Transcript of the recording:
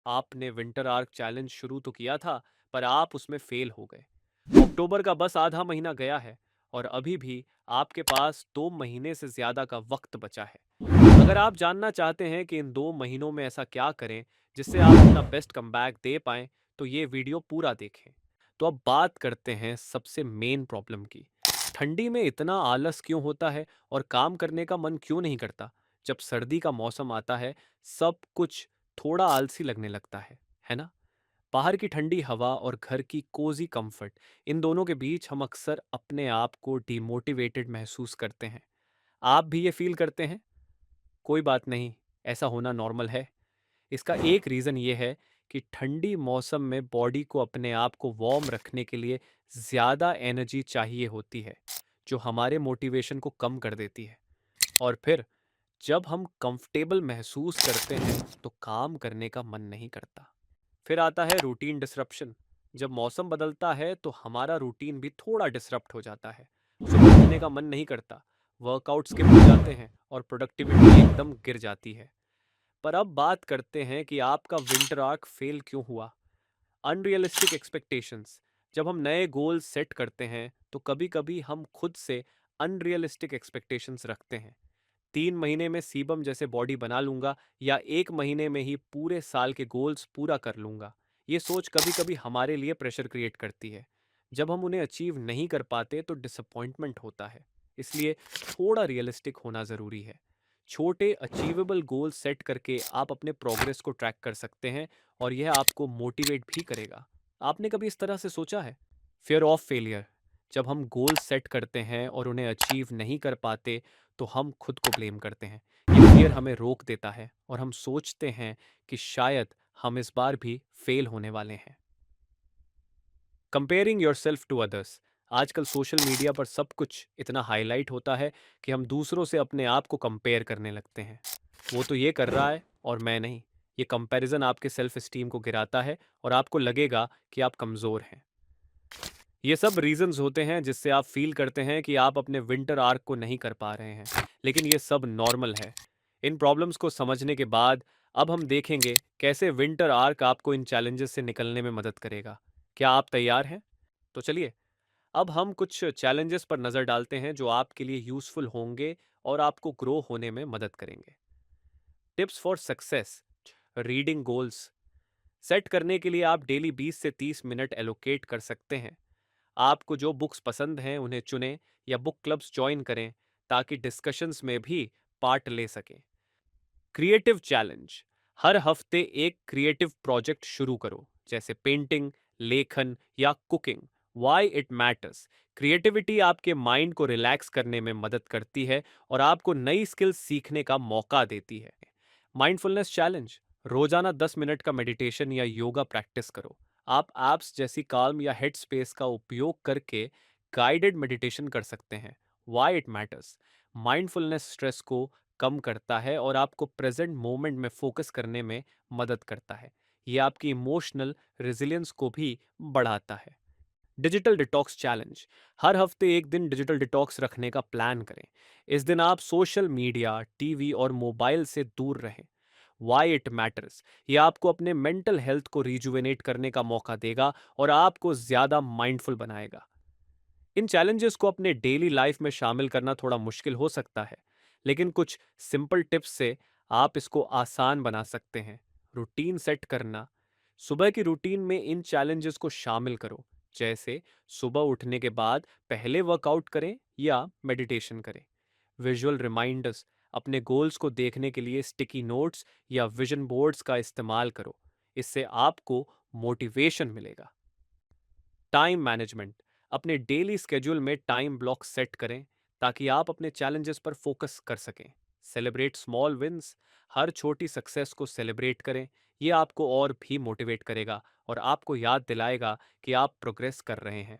आपने winter arc challenge शुरू तो किया था, पर आप उसमें फेल हो गए। अक्टूबर का बस आधा महीना गया है और अभी भी आपके पास 2 महीने से ज्यादा का वक्त बचा है। अगर आप जानना चाहते हैं कि इन 2 महीनों में ऐसा क्या करें जिससे आप अपना बेस्ट कमबैक दे पाएं, तो ये वीडियो पूरा देखें। तो अब बात करते हैं सबसे मेन प्रॉब्लम की। ठंडी में इतना आलस क्यों होता है और काम करने का मन क्यों नहीं करता? जब सर्दी का मौसम आता है, सब कुछ थोड़ा आलसी लगने लगता है ना? बाहर की ठंडी हवा और घर की कोजी कंफर्ट, इन दोनों के बीच हम अक्सर अपने आप को डिमोटिवेटेड महसूस करते हैं। आप भी ये फील करते हैं? कोई बात नहीं, ऐसा होना नॉर्मल है। इसका एक रीज़न ये है कि ठंडी मौसम में बॉडी को अपने आप को वार्म रखने के लिए ज़्यादा एनर्जी चाहिए होती है, जो हमारे मोटिवेशन को कम कर देती है। और फिर जब हम कंफर्टेबल महसूस करते हैं, तो काम करने का मन नहीं करता। फिर आता है रूटीन डिसरप्शन। जब मौसम बदलता है तो हमारा रूटीन भी थोड़ा डिसरप्ट हो जाता है। सुबह उठने का मन नहीं करता, वर्कआउट स्किप हो जाते हैं और प्रोडक्टिविटी एकदम गिर जाती है। पर अब बात करते हैं कि आपका विंटर आर्क फेल क्यों हुआ। Unrealistic expectations. जब हम नए गोल सेट करते हैं तो कभी कभी हम खुद से अनरियलिस्टिक एक्सपेक्टेशंस रखते हैं। 3 महीने में सीबम जैसे बॉडी बना लूंगा, या 1 महीने में ही पूरे साल के गोल्स पूरा कर लूंगा। ये सोच कभी कभी हमारे लिए प्रेशर क्रिएट करती है। जब हम उन्हें अचीव नहीं कर पाते तो डिसअपॉइंटमेंट होता है। इसलिए थोड़ा रियलिस्टिक होना ज़रूरी है। छोटे अचीवेबल गोल सेट करके आप अपने प्रोग्रेस को ट्रैक कर सकते हैं और यह आपको मोटिवेट भी करेगा। आपने कभी इस तरह से सोचा है? Fear of failure. जब हम गोल सेट करते हैं और उन्हें अचीव नहीं कर पाते, तो हम खुद को ब्लेम करते हैं। ये फियर हमें रोक देता है और हम सोचते हैं कि शायद हम इस बार भी फेल होने वाले हैं। Comparing yourself to others. आजकल सोशल मीडिया पर सब कुछ इतना हाईलाइट होता है कि हम दूसरों से अपने आप को कंपेयर करने लगते हैं। वो तो ये कर रहा है और मैं नहीं। ये कंपैरिजन आपके सेल्फ स्टीम को गिराता है और आपको लगेगा कि आप कमज़ोर हैं। ये सब रीजंस होते हैं जिससे आप फील करते हैं कि आप अपने विंटर आर्क को नहीं कर पा रहे हैं, लेकिन ये सब नॉर्मल है। इन प्रॉब्लम्स को समझने के बाद अब हम देखेंगे कैसे विंटर आर्क आपको इन चैलेंजेस से निकलने में मदद करेगा। क्या आप तैयार हैं? तो चलिए, अब हम कुछ चैलेंजेस पर नज़र डालते हैं जो आपके लिए यूजफुल होंगे और आपको ग्रो होने में मदद करेंगे। Tips for success. Reading goals set करने के लिए आप डेली 20 से 30 मिनट एलोकेट कर सकते हैं। आपको जो बुक्स पसंद हैं उन्हें चुनें या बुक क्लब्स ज्वाइन करें ताकि डिस्कशंस में भी पार्ट ले सकें। Creative challenge. हर हफ्ते एक क्रिएटिव प्रोजेक्ट शुरू करो, जैसे पेंटिंग, लेखन या cooking. Why it matters. Creativity आपके माइंड को रिलैक्स करने में मदद करती है और आपको नई स्किल्स सीखने का मौका देती है। Mindfulness challenge. रोजाना 10 मिनट का मेडिटेशन या योगा प्रैक्टिस करो। आप ऐप्स जैसी काल्म या हेड स्पेस का उपयोग करके गाइडेड मेडिटेशन कर सकते हैं। Why it matters. Mindfulness stress को कम करता है और आपको प्रेजेंट मोमेंट में फोकस करने में मदद करता है। ये आपकी इमोशनल रेजिलियंस को भी बढ़ाता है। Digital detox challenge. हर हफ्ते एक दिन डिजिटल डिटॉक्स रखने का प्लान करें। इस दिन आप सोशल मीडिया, टीवी और मोबाइल से दूर रहें। Why it matters. ये आपको अपने मेंटल हेल्थ को रिजुवेनेट करने का मौका देगा और आपको ज्यादा माइंडफुल बनाएगा। इन चैलेंजेस को अपने डेली लाइफ में शामिल करना थोड़ा मुश्किल हो सकता है, लेकिन कुछ सिंपल टिप्स से आप इसको आसान बना सकते हैं। रूटीन सेट करना। सुबह की रूटीन में इन चैलेंजेस को शामिल करो, जैसे सुबह उठने के बाद पहले वर्कआउट करें या मेडिटेशन करें। Visual reminders. अपने गोल्स को देखने के लिए स्टिकी नोट्स या विजन बोर्ड्स का इस्तेमाल करो। इससे आपको मोटिवेशन मिलेगा। Time management. अपने डेली स्केड्यूल में टाइम ब्लॉक सेट करें ताकि आप अपने चैलेंजेस पर फोकस कर सकें। Celebrate small wins. हर छोटी सक्सेस को सेलिब्रेट करें। यह आपको और भी मोटिवेट करेगा और आपको याद दिलाएगा कि आप प्रोग्रेस कर रहे हैं।